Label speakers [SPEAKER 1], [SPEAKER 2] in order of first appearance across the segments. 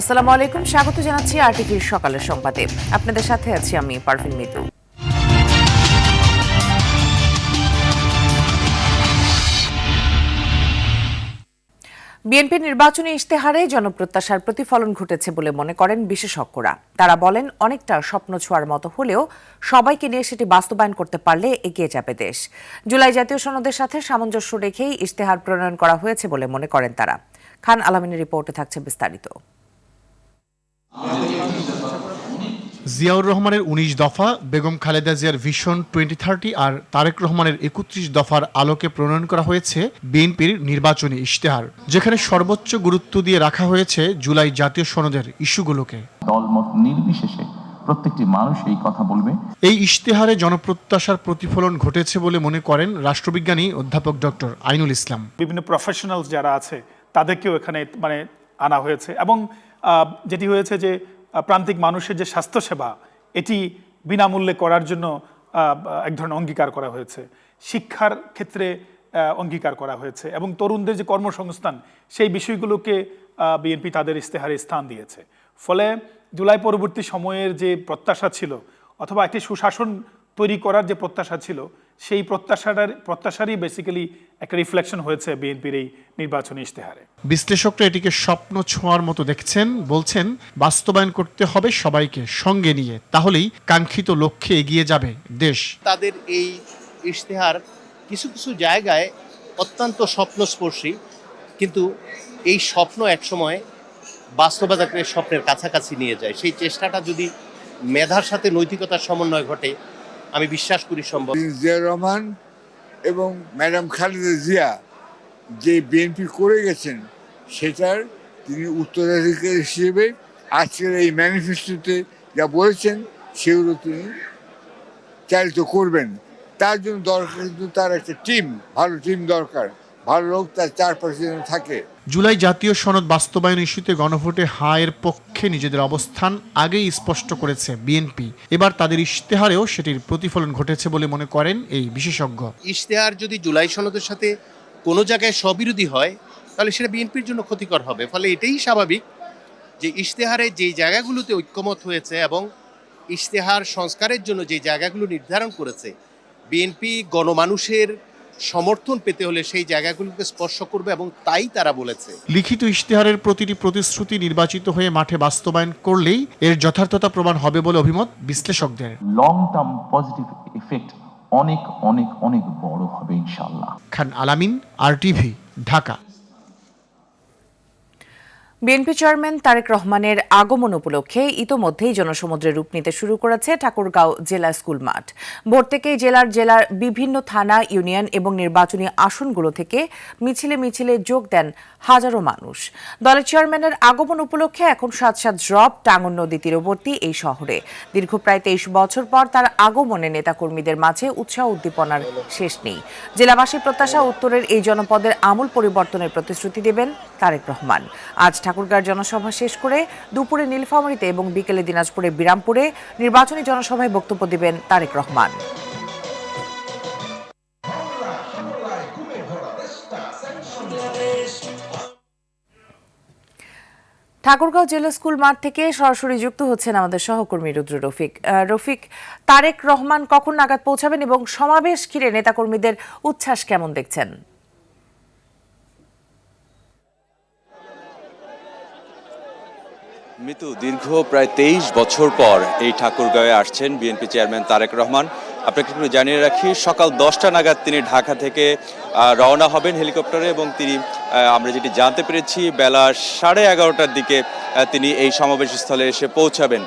[SPEAKER 1] আসসালামু আলাইকুম, স্বাগত জানাচ্ছি আরটিভির সকালের সংবাদে। আপনাদের সাথে আছি আমি পারভিন মিতু। বিএনপির নির্বাচনী ইশতেহারে জনপ্রত্যাশার প্রতিফলন ঘটেছে বলে মনে করেন বিশেষজ্ঞরা। তারা বলেন, অনেকটা স্বপ্ন ছোঁয়ার মতো হলেও সবাইকে নিয়ে সেটি বাস্তবায়ন করতে পারলে এগিয়ে যাবে দেশ। জুলাই জাতীয় সনদের সাথে সামঞ্জস্য রেখেই ইশতেহার প্রণয়ন করা হয়েছে বলে মনে করেন তারা। খান আলামিনের রিপোর্টে থাকছে বিস্তারিত।
[SPEAKER 2] জিয়াউর রহমানের ১৯ দফা, বেগম খালেদা জিয়ার ভিশন 2030 আর তারেক রহমানের ৩১ দফার আলোকে প্রণয়ন করা হয়েছে বিএনপির নির্বাচনী ইশতেহার, যেখানে সর্বোচ্চ গুরুত্ব দিয়ে রাখা হয়েছে জুলাই জাতীয় সনদের ইস্যুগুলোকে।
[SPEAKER 3] দলমত নির্বিশেষে প্রত্যেকটি মানুষ এই কথা বলবে।
[SPEAKER 2] এই ইশতেহারে জনপ্রত্যাশার প্রতিফলন ঘটেছে বলে মনে করেন রাষ্ট্রবিজ্ঞানী অধ্যাপক ডক্টর আইনুল ইসলাম।
[SPEAKER 4] বিভিন্ন প্রফেশনালস যারা আছে তাদেরকেও এখানে আনা হয়েছে এবং যেটি হয়েছে যে প্রান্তিক মানুষের যে স্বাস্থ্যসেবা এটি বিনামূল্যে করার জন্য এক ধরনের অঙ্গীকার করা হয়েছে। শিক্ষার ক্ষেত্রে অঙ্গীকার করা হয়েছে এবং তরুণদের যে কর্মসংস্থান সেই বিষয়গুলোকে বিএনপি তাদের ইশতেহারে স্থান দিয়েছে। ফলে জুলাই পরবর্তী সময়ের যে প্রত্যাশা ছিল অথবা একটি সুশাসন তৈরি করার যে প্রত্যাশা ছিল সেই প্রত্যাশারই বেসিক্যালি একটা রিফ্লেকশন হয়েছে বিএনপির এই নির্বাচনী ইশতেহারে।
[SPEAKER 2] বিশ্লেষকরা এটিকে স্বপ্ন ছোঁয়ার মতো দেখছেন, বলছেন বাস্তবায়ন করতে হবে সবাইকে সঙ্গে নিয়ে, তাহলেই কাঙ্ক্ষিত লক্ষ্যে এগিয়ে যাবে দেশ।
[SPEAKER 5] তাদের এই ইশতেহার কিছু কিছু জায়গায় অত্যন্ত স্বপ্নস্পর্শী, কিন্তু এই স্বপ্ন একসময় বাস্তবতাকে স্বপ্নের কাছাকাছি নিয়ে যায়। সেই চেষ্টাটা যদি মেধার সাথে নৈতিকতার সমন্বয় ঘটে, আমি বিশ্বাস করি সম্ভব।
[SPEAKER 6] জিয়াউর রহমান এবং ম্যাডাম খালেদা জিয়া যে বিএনপি করে গেছেন সেটার তিনি উত্তরাধিকারী হিসেবে আজকের এই ম্যানিফেস্টোতে যা বলেছেন সেগুলো তিনি চালিত করবেন। তার জন্য দরকার কিন্তু তার একটা টিম, ভালো টিম দরকার, ভালো লোক তার চারপাশে যেন থাকে।
[SPEAKER 2] জুলাই জাতীয় সনদ বাস্তবায়ন ইস্যুতে গণভোটে হায়ের পক্ষে নিজেদের অবস্থান আগেই স্পষ্ট করেছে বিএনপি। এবার তাদের ইশতেহারেও সেটির প্রতিফলন ঘটেছে বলে মনে করেন এই বিশেষজ্ঞ।
[SPEAKER 5] ইশতেহার যদি জুলাই সনদের সাথে কোনো জায়গায় স্ববিরোধী হয় তাহলে সেটা বিএনপির জন্য ক্ষতিকর হবে। ফলে এটাই স্বাভাবিক যে ইশতেহারে যেই জায়গাগুলোতে ঐক্যমত হয়েছে এবং ইশতেহার সংস্কারের জন্য যে জায়গাগুলো নির্ধারণ করেছে বিএনপি গণমানুষের সমর্থন পেতে হলে সেই জায়গাগুলোকে স্পর্শ করবে এবং তাই তারা বলেছে।
[SPEAKER 2] লিখিত ইশতেহারের প্রতিটি প্রতিশ্রুতি নির্বাচিত হয়ে মাঠে বাস্তবায়ন করলেই এর যথার্থতা প্রমাণ হবে বলে অভিমত বিশ্লেষকদের।
[SPEAKER 3] লং টার্ম পজিটিভ ইফেক্ট অনেক অনেক অনেক বড় হবে ইনশাআল্লাহ।
[SPEAKER 2] Khan Alamin, RTV, Dhaka.
[SPEAKER 1] BNP chairman Tarique রহমানের আগমন উপলক্ষে ইতোমধ্যেই জনসমুদ্রে রূপ নিতে শুরু করেছে ঠাকুরগাঁও জেলা স্কুল মাঠ। ভোর থেকেই জেলার বিভিন্ন থানা, ইউনিয়ন এবং নির্বাচনী আসনগুলো থেকে মিছিলে মিছিলে যোগ দেন হাজারো মানুষ। দলের চেয়ারম্যানের আগমন উপলক্ষে এখন সাত ড্রপ টাঙ্গন নদী তীরবর্তী এই শহরে দীর্ঘ প্রায় 23 বছর পর তার আগমনে নেতাকর্মীদের মাঝে উৎসাহ উদ্দীপনার শেষ নেই। জেলাবাসীর প্রত্যাশা, উত্তরের এই জনপদের আমূল পরিবর্তনের প্রতিশ্রুতি দেবেন তারেক রহমান। আজ ঠাকুরগাঁর জনসভা শেষ করে দুপুরে নীলফামারীতে এবং বিকেলে দিনাজপুরের বিরামপুরে নির্বাচনী জনসভায় বক্তব্য দেবেন তারেক রহমান। ঠাকুরগাঁও জেলা স্কুল মাঠ থেকে সরাসরি যুক্ত হচ্ছেন আমাদের সহকর্মী রুদ্র রফিক। রফিক, তারেক রহমান কখন নাগাদ পৌঁছাবেন এবং সমাবেশ ঘিরে নেতাকর্মীদের উচ্ছ্বাস কেমন দেখছেন?
[SPEAKER 7] মিতু, দীর্ঘ প্রায় 23 বছর পর এই ঠাকুরগাঁওয়ে আসছেন বিএনপি চেয়ারম্যান তারেক রহমান। আপনাকে একটু জানিয়ে রাখি, সকাল 10টা নাগাদ তিনি ঢাকা থেকে রওনা হবেন হেলিকপ্টারে এবং তিনি আমরা যেটি জানতে পেরেছি বেলা 11:30টার দিকে তিনি এই সমাবেশ স্থলে এসে পৌঁছাবেন।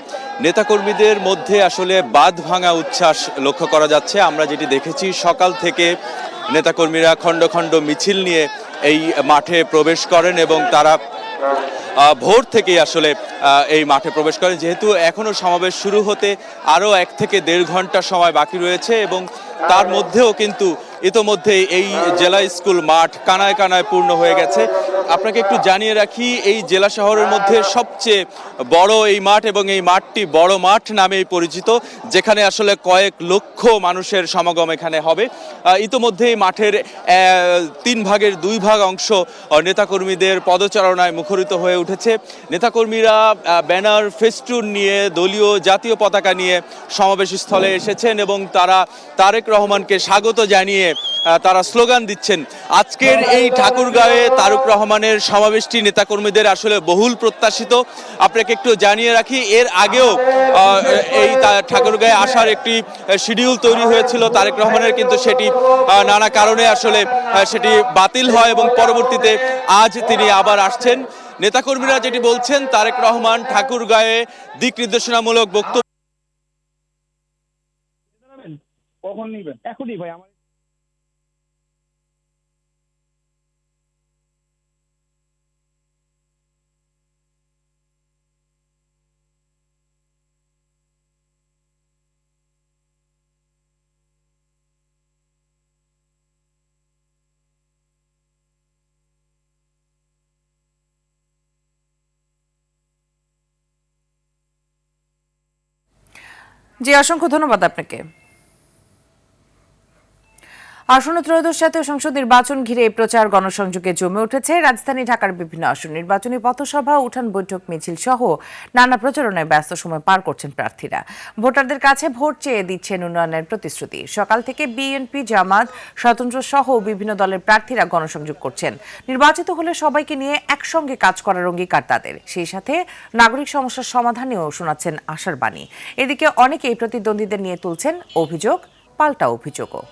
[SPEAKER 7] নেতাকর্মীদের মধ্যে আসলে বাঁধ ভাঙা উচ্ছ্বাস লক্ষ্য করা যাচ্ছে। আমরা যেটি দেখেছি, সকাল থেকে নেতাকর্মীরা খণ্ড খণ্ড মিছিল নিয়ে এই মাঠে প্রবেশ করেন এবং তারা ভোর থেকেই আসলে এই মাঠে প্রবেশ করেন। যেহেতু এখনো সমাবেশ শুরু হতে আরও 1 থেকে 1.5 ঘন্টা সময় বাকি রয়েছে এবং তার মধ্যেও কিন্তু ইতোমধ্যেই এই জেলা স্কুল মাঠ কানায় কানায় পূর্ণ হয়ে গেছে। আপনাকে একটু জানিয়ে রাখি, এই জেলা শহরের মধ্যে সবচেয়ে বড় এই মাঠ এবং এই মাঠটি বড় মাঠ নামেই পরিচিত, যেখানে আসলে কয়েক লক্ষ মানুষের সমাগম এখানে হবে। ইতোমধ্যেই মাঠের 3 ভাগের 2 ভাগ অংশ নেতাকর্মীদের পদচারণায় মুখরিত হয়ে উঠেছে। নেতাকর্মীরা ব্যানার, ফেস্টুন নিয়ে, দলীয় জাতীয় পতাকা নিয়ে সমাবেশ স্থলে এসেছেন এবং তারা তারেক রহমানকে স্বাগত জানিয়ে তারা স্লোগান দিচ্ছেন। আজকের এই ঠাকুরগাঁওয়ে তারেক রহমানের সমাবেশটি নেতাকর্মীদের আসলে বহুল প্রত্যাশিত। আপনাকে একটু জানিয়ে রাখি, এর আগেও এই ঠাকুরগাঁয়ে আসার একটি শিডিউল তৈরি হয়েছিল তারেক রহমানের, কিন্তু সেটি নানা কারণে আসলে সেটি বাতিল হয় এবং পরবর্তীতে আজ তিনি আবার আসছেন। নেতাকর্মীরা যেটি বলছেন, তারেক রহমান ঠাকুরগাঁয়ে দিক নির্দেশনামূলক বক্তব্য
[SPEAKER 8] কখন নিবেন? এখনই ভাই। আমার
[SPEAKER 1] জি, অসংখ্য ধন্যবাদ আপনাকে। আসন্ন ত্রয়োদশ জাতীয় সংসদ নির্বাচন ঘিরে প্রচার গণসংযোগে জমে উঠেছে রাজধানী ঢাকার বিভিন্ন আসন। নির্বাচনী পথসভা, উঠান বৈঠক, মিছিল সহ নানা প্রচারণায় ব্যস্ত সময় পার করছেন প্রার্থীরা। ভোটারদের কাছে ভোট চেয়ে দিচ্ছেন উন্নয়নের প্রতিশ্রুতি। সকাল থেকে বিএনপি, জামাত, স্বতন্ত্র সহ বিভিন্ন দলের প্রার্থীরা গণসংযোগ করছেন। নির্বাচিত হলে সবাইকে নিয়ে একসঙ্গে কাজ করার অঙ্গীকার তাদের। সেই সাথে নাগরিক সমস্যার সমাধানেও শোনাচ্ছেন আশার বাণী। এদিকে অনেকেই প্রতিদ্বন্দ্বীদের নিয়ে তুলছেন অভিযোগ, পাল্টা অভিযোগও।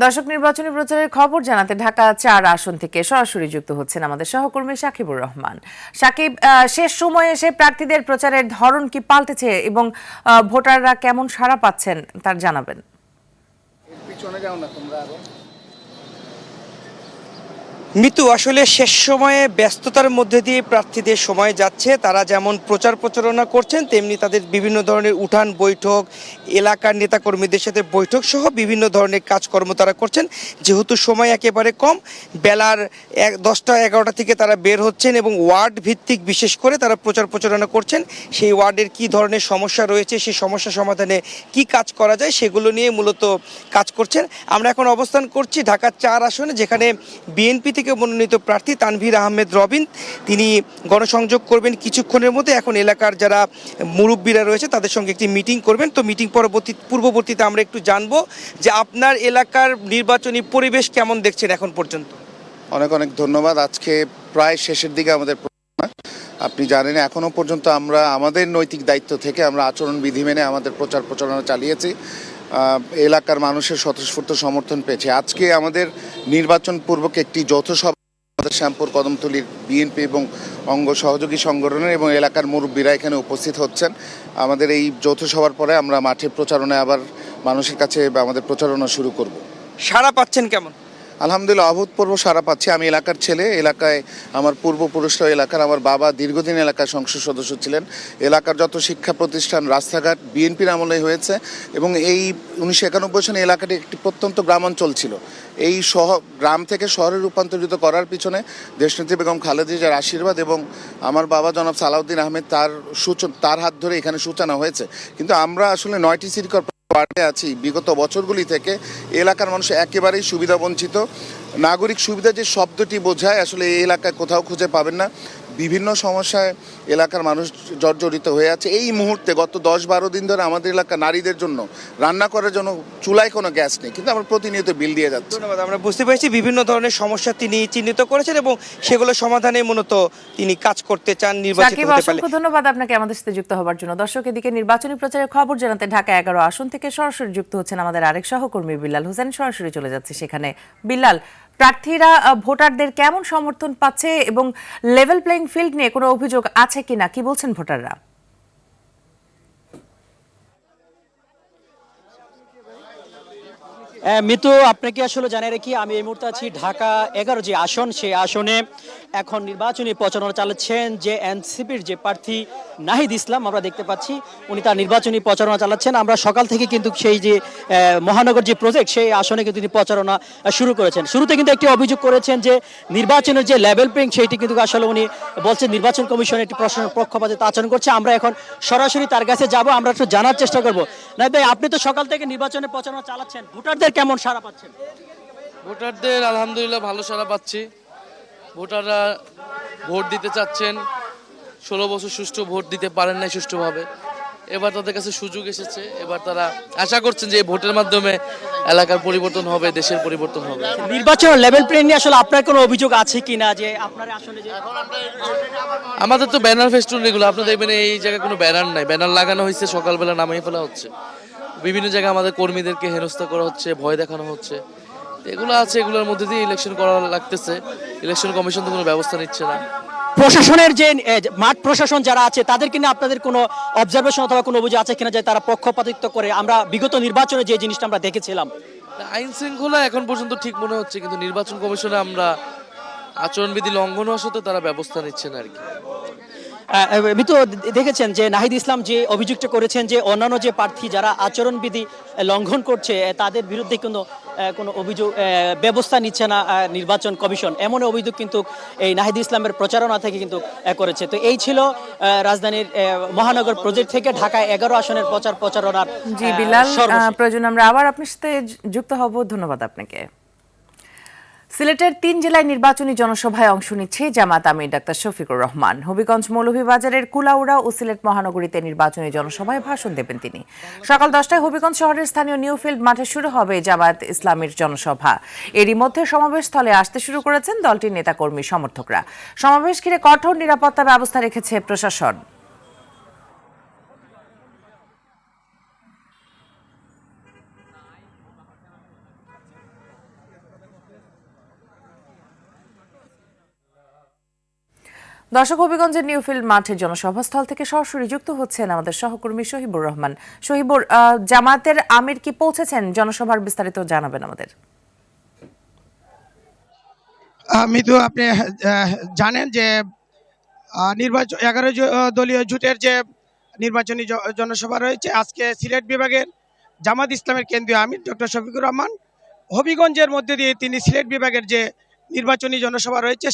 [SPEAKER 1] দর্শক, নির্বাচনী প্রচারের খবর জানাতে ঢাকা 4 আসন থেকে সরাসরি যুক্ত হচ্ছেন আমাদের সহকর্মী সাকিবুর রহমান। সাকিব, শেষ সময়ে এসে প্রার্থীদের প্রচারের ধরন কি পাল্টেছে এবং ভোটাররা কেমন সাড়া পাচ্ছেন তার জানাবেন।
[SPEAKER 9] মিতু, আসলে শেষ সময়ে ব্যস্ততার মধ্যে দিয়ে প্রার্থীদের সময় যাচ্ছে। তারা যেমন প্রচার প্রচারণা করছেন, তেমনি তাদের বিভিন্ন ধরনের উঠান বৈঠক, এলাকার নেতাকর্মীদের সাথে বৈঠক সহ বিভিন্ন ধরনের কাজকর্ম তারা করছেন। যেহেতু সময় একেবারে কম, বেলার 10টা-11টা থেকে তারা বের হচ্ছেন এবং ওয়ার্ড ভিত্তিক বিশেষ করে তারা প্রচার প্রচারণা করছেন। সেই ওয়ার্ডের কী ধরনের সমস্যা রয়েছে, সেই সমস্যা সমাধানে কি কাজ করা যায় সেগুলো নিয়ে মূলত কাজ করছেন। আমরা এখন অবস্থান করছি ঢাকা 4 আসনে, যেখানে বিএনপি থেকে মনোনীত প্রার্থী তানভীর আহমেদ রবিন তিনি গণসংযোগ করবেন কিছুক্ষণের মধ্যে। এখন এলাকার যারা মুরব্বীরা রয়েছে তাদের সঙ্গে একটি মিটিং করবেন। তো মিটিং পূর্ববর্তীতে আমরা একটু জানবো যে আপনার এলাকার নির্বাচনী পরিবেশ কেমন দেখছেন এখন পর্যন্ত।
[SPEAKER 10] অনেক অনেক ধন্যবাদ। আজকে প্রায় শেষের দিকে আমাদের আপনি জানেন এখনো পর্যন্ত আমরা আমাদের নৈতিক দায়িত্ব থেকে আমরা আচরণ বিধি মেনে আমাদের প্রচার প্রচারণা চালিয়েছি। এলাকার মানুষের স্বতঃস্ফূর্ত সমর্থন পেয়েছে। আজকে আমাদের নির্বাচন পূর্বক একটি যৌথ সভা আমাদের শ্যামপুর কদমতলীর বিএনপি এবং অঙ্গ সহযোগী সংগঠনের এবং এলাকার মুরব্বীরা এখানে উপস্থিত হচ্ছেন। আমাদের এই যৌথ সভার পরে আমরা মাঠে প্রচারণায় আবার মানুষের কাছে আমাদের প্রচারণা শুরু করব।
[SPEAKER 9] সাড়া পাচ্ছেন কেমন?
[SPEAKER 10] আলহামদুলিল্লাহ, অভূতপূর্ব সাড়া পাচ্ছি। আমি এলাকার ছেলে, এলাকায় আমার পূর্বপুরুষরা এলাকার, আমার বাবা দীর্ঘদিন এলাকার সংসদ সদস্য ছিলেন। এলাকার যত শিক্ষা প্রতিষ্ঠান, রাস্তাঘাট বিএনপির আমলে হয়েছে এবং এই 1991 সনে এলাকাটি একটি প্রত্যন্ত গ্রামাঞ্চল ছিল। এই গ্রাম থেকে শহরে রূপান্তরিত করার পিছনে দেশনেত্রী বেগম খালেদা জিয়ার আশীর্বাদ এবং আমার বাবা জনাব সালাউদ্দিন আহমেদ তার হাত ধরে এখানে সূচনা হয়েছে। কিন্তু আমরা আসলে 9টি সিটি ওয়ার্ডে আছি। বিগত বছরগুলি থেকে এলাকার মানুষ একেবারেই সুবিধা বঞ্চিত। নাগরিক সুবিধা যে শব্দটি বোঝায় আসলে এই এলাকায় কোথাও খুঁজে পাবেন না। বিভিন্ন সমস্যায় এলাকার মানুষ জর্জরিত হয়ে আছে। এই মুহূর্তে গত 10-12 দিন ধরে আমাদের এলাকা নারীদের জন্য রান্না করার জন্য চুলায় কোনো গ্যাস নেই, কিন্তু আমরা প্রতিনিয়ত বিল দিয়ে যাচ্ছি।
[SPEAKER 9] ধন্যবাদ। আমরা বুঝতে পেরেছি বিভিন্ন ধরনের সমস্যা তিনি চিহ্নিত করেছেন এবং সেগুলো সমাধানে মূলত তিনি কাজ করতে চান নির্বাচিত হতে পারলে।
[SPEAKER 1] অসংখ্য ধন্যবাদ আপনাকে আমাদের সাথে যুক্ত হওয়ার জন্য। দর্শক, এদিকে নির্বাচনী প্রচারের খবর জানাতে ঢাকা 11 আসন থেকে সরাসরি যুক্ত হচ্ছেন আমাদের আরেক সহকর্মী বিল্লাল হোসেন। সরাসরি চলে যাচ্ছে সেখানে। বিল্লাল, প্রার্থীরা ভোটারদের কেমন সমর্থন পাচ্ছে এবং লেভেল প্লেইং ফিল্ড নিয়ে কোনো অভিযোগ আছে কিনা, কি বলছেন ভোটাররা?
[SPEAKER 11] মিতু, আপনাকে আসলে জানিয়ে রাখি আমি এই মুহূর্তে আছি ঢাকা 11 যে আসন, সেই আসনে এখন নির্বাচনী প্রচারণা চালাচ্ছেন যে এনসিপির যে প্রার্থী নাহিদ ইসলাম, আমরা দেখতে পাচ্ছি উনি তার নির্বাচনী প্রচারণা চালাচ্ছেন। আমরা সকাল থেকে কিন্তু সেই যে মহানগর যে প্রজেক্ট, সেই আসনে কিন্তু তিনি প্রচারণা শুরু করেছেন। শুরুতে কিন্তু একটি অভিযোগ করেছেন যে নির্বাচনের যে লেভেল প্লেইং সেইটি কিন্তু আসলে উনি বলছেন নির্বাচন কমিশন একটি পক্ষপাতিত্ব আচরণ করছে। আমরা এখন সরাসরি তার কাছে যাব, আমরা একটু জানার চেষ্টা করব। না ভাই, আপনি তো সকাল থেকে নির্বাচনের প্রচারণা চালাচ্ছেন, ভোটারদের কেমন সাড়া পাচ্ছেন?
[SPEAKER 12] ভোটারদের আলহামদুলিল্লাহ ভালো সাড়া পাচ্ছি। ভোটাররা ভোট দিতে চাচ্ছেন, 16 বছর সুষ্ঠু ভোট দিতে পারেন নাই সুষ্ঠুভাবে, এবার তাদের কাছে সুযোগ এসেছে। এবার তারা আশা করছেন যে এই ভোটের মাধ্যমে এলাকার পরিবর্তন হবে, দেশের পরিবর্তন হবে।
[SPEAKER 11] নির্বাচনের লেভেল প্লেইং নিয়ে আসলে আপনার কোনো অভিযোগ আছে কিনা যে আপনার আসলে যে
[SPEAKER 12] আমাদের তো ব্যানার ফেস্টুন এগুলো, আপনি দেখবেন এই জায়গায় কোনো ব্যানার নাই, ব্যানার লাগানো হয়েছে, সকালবেলা নামিয়ে ফেলা হচ্ছে। বিভিন্ন জায়গায় আমাদের কর্মীদেরকে হেনস্থা করা হচ্ছে, ভয় দেখানো হচ্ছে। এগুলো আছে, এগুলোর মধ্যে দিয়ে ইলেকশন করা লাগতেছে। ইলেকশন কমিশন তো কোনো ব্যবস্থা নিচ্ছে না।
[SPEAKER 11] প্রশাসনের যে মাঠ প্রশাসন যারা আছে তাদের কিনা আপনাদের কোনো অবজারভেশন অথবা কোনো অভিযোগ আছে কিনা যে তারা পক্ষপাতিত্ব করে? আমরা বিগত নির্বাচনে যে জিনিসটা আমরা দেখেছিলাম।
[SPEAKER 12] আইন শৃঙ্খলা এখন পর্যন্ত ঠিক মনে হচ্ছে, কিন্তু নির্বাচন কমিশনে আমরা আচরণবিধি লঙ্ঘন হওয়ার সাথে তারা ব্যবস্থা নিচ্ছে না আর কি।
[SPEAKER 11] মিতু, দেখেছেন যে নাহিদ ইসলাম যে অভিযোগটা করেছেন যে অন্যান্য যে প্রার্থী যারা আচরণবিধি লঙ্ঘন করছে তাদের বিরুদ্ধে কোনো অভিযোগ ব্যবস্থা নিচ্ছে না নির্বাচন কমিশন, এমন অভিযোগ কিন্তু এই নাহিদ ইসলামের প্রচারণা থেকে কিন্তু করেছে। তো এই ছিল রাজধানীর মহানগর প্রজেক্ট থেকে ঢাকায় 11 আসনের প্রচারণার।
[SPEAKER 1] জি বিলাল, প্রয়োজন আমরা আবার আপনার সাথে যুক্ত হব। ধন্যবাদ আপনাকে। সিলেটের 3 জেলায় নির্বাচনী জনসভায় অংশ নিচ্ছে জামাত আমির ডাক্তার শফিকুর রহমান। হবিগঞ্জ মৌলভীবাজারের কুলাউড়া ও সিলেট মহানগরীতে নির্বাচনী জনসভায় ভাষণ দেবেন তিনি। সকাল 10টায় হবিগঞ্জ শহরের স্থানীয় নিউফিল্ড মাঠে শুরু হবে জামাত ইসলামীর জনসভা। এরই মধ্যে সমাবেশস্থলে আসতে শুরু করেছেন দলটির নেতাকর্মী সমর্থকরা। সমাবেশ ঘিরে কঠোর নিরাপত্তা ব্যবস্থা রেখেছে প্রশাসন। দর্শক, হবিগঞ্জের নিউফিল্ড মাঠের জনসভাস্থল থেকে সরাসরি যুক্ত হচ্ছেন আমাদের সহকর্মী শহীবুর রহমান। শহীবুর, জামাতের আমির কি পৌঁছেছেন? জনসভার বিস্তারিত জানাবেন আমাদের।
[SPEAKER 9] মিতু, আপনি জানেন যে নির্বাচন 11 দলীয় জোটের যে নির্বাচনী জনসভা রয়েছে, আজকে সিলেট বিভাগের জামাত ইসলামের কেন্দ্রীয় আমির ডক্টর শফিকুর রহমান হবিগঞ্জের মধ্যে দিয়ে তিনি সিলেট বিভাগের যে নির্বাচনী জনসভা রয়েছে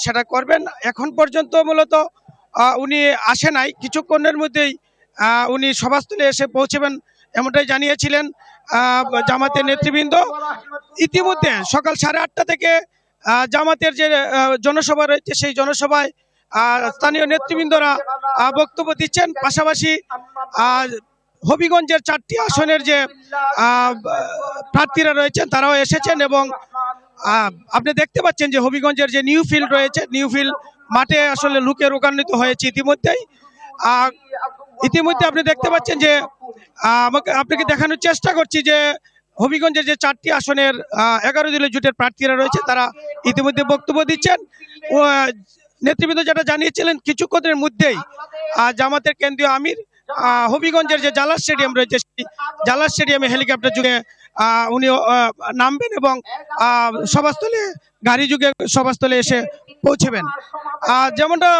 [SPEAKER 9] সেটা করবেন। এখন পর্যন্ত মূলত উনি আসে নাই, কিছুক্ষণের মধ্যেই উনি সভাস্থলে এসে পৌঁছবেন এমনটাই জানিয়েছিলেন জামাতের নেতৃবৃন্দ। ইতিমধ্যে সকাল 8:30 থেকে জামাতের যে জনসভা রয়েছে সেই জনসভায় স্থানীয় নেতৃবৃন্দরা বক্তব্য দিচ্ছেন। পাশাপাশি হবিগঞ্জের 4টি আসনের যে প্রার্থীরা রয়েছেন তারাও এসেছেন এবং আপনি দেখতে পাচ্ছেন যে হবিগঞ্জের যে নিউ ফিল্ড রয়েছে, নিউ ফিল্ড মাঠে আসলে লোকে রোগান্বিত হয়েছে ইতিমধ্যে আপনি দেখতে পাচ্ছেন যে আপনাকে দেখানোর চেষ্টা করছি যে হবিগঞ্জের যে 4টি আসনের 11 দলীয় জোটের প্রার্থীরা রয়েছে তারা ইতিমধ্যে বক্তব্য দিচ্ছেন। নেতৃবৃন্দ যেটা জানিয়েছিলেন কিছুক্ষণের মধ্যেই জামাতের কেন্দ্রীয় আমির হবিগঞ্জের যে জালাল স্টেডিয়াম রয়েছে সেই জালাল স্টেডিয়ামে হেলিকপ্টার যুগে উনি নামবেন এবং সভাস্থলে গাড়ি যুগে সভাস্থলে এসে পৌঁছবেন। যেমনটা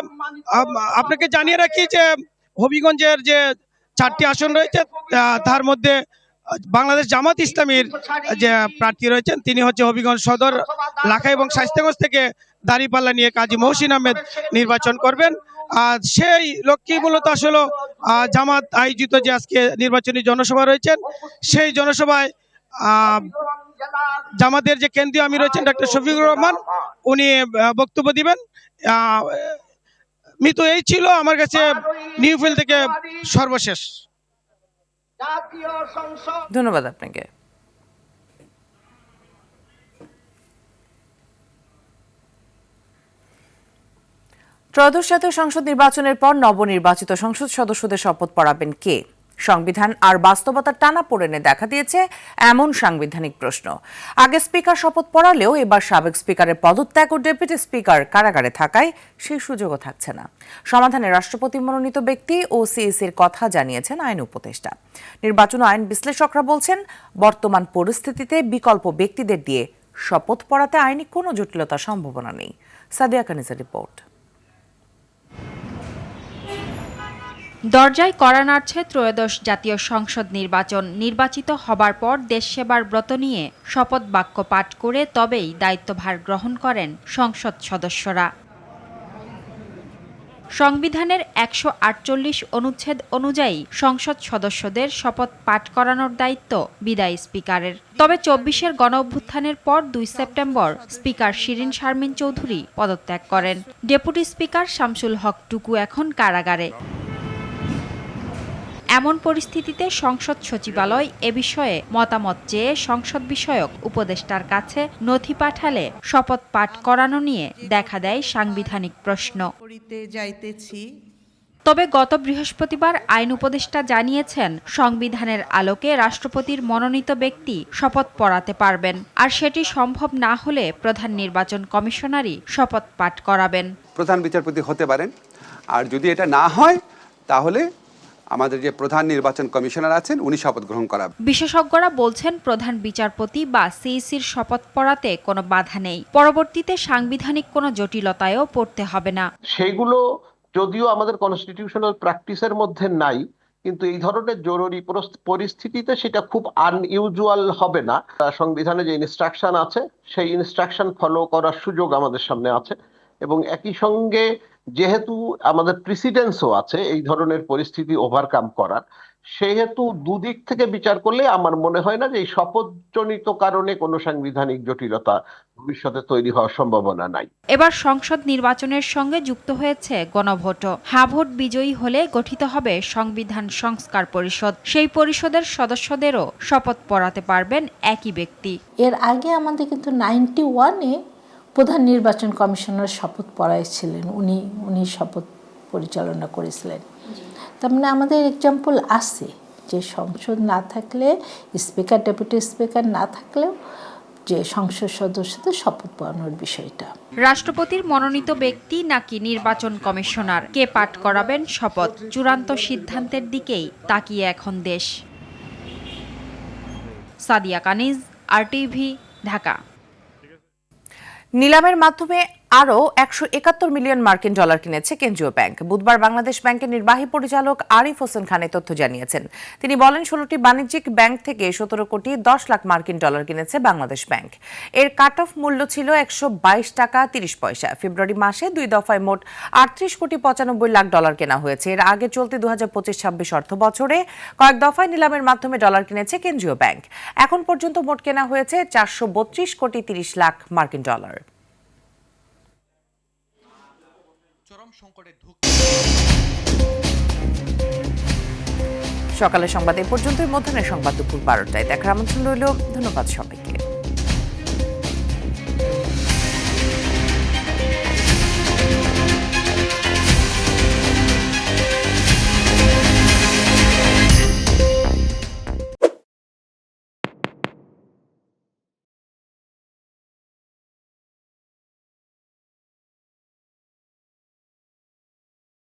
[SPEAKER 9] আপনাকে জানিয়ে রাখি যে হবিগঞ্জের যে 4টি আসন রয়েছে তার মধ্যে বাংলাদেশ জামাত ইসলামীর যে প্রার্থী রয়েছেন তিনি হচ্ছে হবিগঞ্জ সদর, লাখা এবং শায়েস্তাগঞ্জ থেকে দাঁড়িপাল্লা নিয়ে কাজী মহসিন আহমেদ নির্বাচন করবেন। সেই লক্ষ্যেই মূলত আসলে জামাত আয়োজিত যে আজকে নির্বাচনী জনসভা রয়েছেন সেই জনসভায় জামাতের যে কেন্দ্রীয় আমির রয়েছেন ডক্টর শফিকুর রহমান উনি বক্তব্য দিবেন। মিতু, এই ছিল আমার কাছে নিউফিল্ড থেকে সর্বশেষ।
[SPEAKER 1] ধন্যবাদ আপনাকে। ত্রয়োদশ জাতীয় সংসদ নির্বাচনের পর নবনির্বাচিত সংসদ সদস্যদের শপথ পড়াবেন কে? সংবিধান আর বাস্তবতার টানাপোড়েনে দেখা দিয়েছে এমন সাংবিধানিক প্রশ্ন। আগে স্পিকার শপথ পড়ালেও এবার সাবেক স্পিকারের পদত্যাগ ও ডেপুটি স্পিকার কারাগারে থাকায় সেই সুযোগও থাকছে না। সমাধানে রাষ্ট্রপতি মনোনীত ব্যক্তি ও সিইসির কথা জানিয়েছেন আইন উপদেষ্টা। নির্বাচন আইন বিশ্লেষকরা বলছেন, বর্তমান পরিস্থিতিতে বিকল্প ব্যক্তিদের দিয়ে শপথ পড়াতে আইনি কোনো জটিলতার সম্ভাবনা নেই। সাদিয়া কানিজের রিপোর্ট।
[SPEAKER 13] দরজায় কড়া নাড়ছে ত্রয়োদশ জাতীয় সংসদ নির্বাচন। নির্বাচিত হবার পর দেশ সেবার ব্রত নিয়ে শপথ বাক্য পাঠ করে তবেই দায়িত্বভার গ্রহণ করেন সংসদ সদস্যরা। সংবিধানের ১৪৮ অনুচ্ছেদ অনুযায়ী সংসদ সদস্যদের শপথ পাঠ করানোর দায়িত্ব বিদায়ী স্পিকারের। তবে ২৪-এর গণঅভ্যুত্থানের পর ২ সেপ্টেম্বর স্পিকার শিরিন শারমিন চৌধুরী পদত্যাগ করেন। ডেপুটি স্পিকার শামসুল হক টুকু এখন কারাগারে। এমন পরিস্থিতিতে সংসদ সচিবালয় এ বিষয়ে মতামত চেয়ে সংসদ বিষয়ক উপদেষ্টার কাছে নথি পাঠালে শপথ পাঠ করানো নিয়ে দেখা দেয় সাংবিধানিক প্রশ্ন। তবে গত বৃহস্পতিবার আইন উপদেষ্টা জানিয়েছেন, সংবিধানের আলোকে রাষ্ট্রপতির মনোনীত ব্যক্তি শপথ পড়াতে পারবেন, আর সেটি সম্ভব না হলে প্রধান নির্বাচন কমিশনারই শপথ পাঠ করাবেন।
[SPEAKER 14] প্রধান বিচারপতি হতে পারেন, আর যদি এটা না হয় তাহলে আমাদের যে প্রধান নির্বাচন কমিশনার আছেন উনি শপথ গ্রহণ করাবেন।
[SPEAKER 13] বিশেষজ্ঞরা বলছেন, প্রধান বিচারপতি বা সিইসির শপথ পড়াতে কোনো বাধা নেই। পরবর্তীতে সাংবিধানিক কোনো জটিলতায়ও পড়তে হবে না।
[SPEAKER 15] সেইগুলো যদিও আমাদের কনস্টিটিউশনাল প্র্যাকটিসের মধ্যে নাই, কিন্তু এই ধরনের জরুরি পরিস্থিতিতে সেটা খুব আনইউজুয়াল হবে না। সংবিধানে যে ইনস্ট্রাকশন আছে সেই ইনস্ট্রাকশন ফলো করার সুযোগ আমাদের সামনে আছে, এবং একই সঙ্গে যেহেতু আমাদের প্রিসিডেন্সও আছে এই ধরনের পরিস্থিতি ওভারকাম করার, সেহেতু দুদিক থেকে বিচার করলে আমার মনে হয় না যে এই শপথজনিত কারণে কোনো সাংবিধানিক জটিলতা ভবিষ্যতে তৈরি হওয়ার সম্ভাবনা নাই।
[SPEAKER 13] এবার সংসদ নির্বাচনের সঙ্গে যুক্ত হয়েছে গণভোটও। হ্যাঁ ভোট বিজয়ী হলে গঠিত হবে সংবিধান সংস্কার পরিষদ। সেই পরিষদের সদস্যদেরও শপথ পড়াতে পারবেন একই ব্যক্তি।
[SPEAKER 16] এর আগে আমাদের কিন্তু 91-এ প্রধান নির্বাচন কমিশনার শপথ পড়াইছিলেন, উনি শপথ পরিচালনা করেছিলেন। তার মানে আমাদের এক্সাম্পল আছে যে সংসদ না থাকলে, স্পিকার ডেপুটি স্পিকার না থাকলেও যে সংসদ সদস্যদের শপথ পড়ানোর বিষয়টা।
[SPEAKER 13] রাষ্ট্রপতির মনোনীত ব্যক্তি নাকি নির্বাচন কমিশনার, কে পাঠ করাবেন শপথ, চূড়ান্ত সিদ্ধান্তের দিকেই তাকিয়ে এখন দেশ। সাদিয়া কানিজ, RTV, ঢাকা।
[SPEAKER 1] নিলামের মাধ্যমে আরও ১৭১ মিলিয়ন মার্কিন ডলার কিনেছে কেন্দ্রীয় ব্যাংক। বুধবার বাংলাদেশ ব্যাংকের নির্বাহী পরিচালক আরিফ হোসেন খান তথ্য জানিয়েছেন। তিনি বলেন, 16টি বাণিজ্যিক ব্যাংক থেকে ১৭ কোটি 10 লাখ মার্কিন ডলার কিনেছে বাংলাদেশ ব্যাংক। এর কাট অফ মূল্য ছিল ১২২ টাকা ৩০ পয়সা। ফেব্রুয়ারি মাসে 2 দফায় মোট ৩৮ কোটি ৯৫ লাখ ডলার কেনা হয়েছে। এর আগে চলতি ২০২৫-২৬ অর্থ বছরে কয়েক দফায় নিলামের মাধ্যমে ডলার কিনেছে কেন্দ্রীয় ব্যাংক। এখন পর্যন্ত মোট কেনা হয়েছে ৪৩২ কোটি ৩০ লাখ মার্কিন ডলার। সকালের সংবাদ এ পর্যন্তই। মধ্যাহ্নের সংবাদ দুপুর 12টায় দেখার আমন্ত্রণ রইল। ধন্যবাদ সবাই।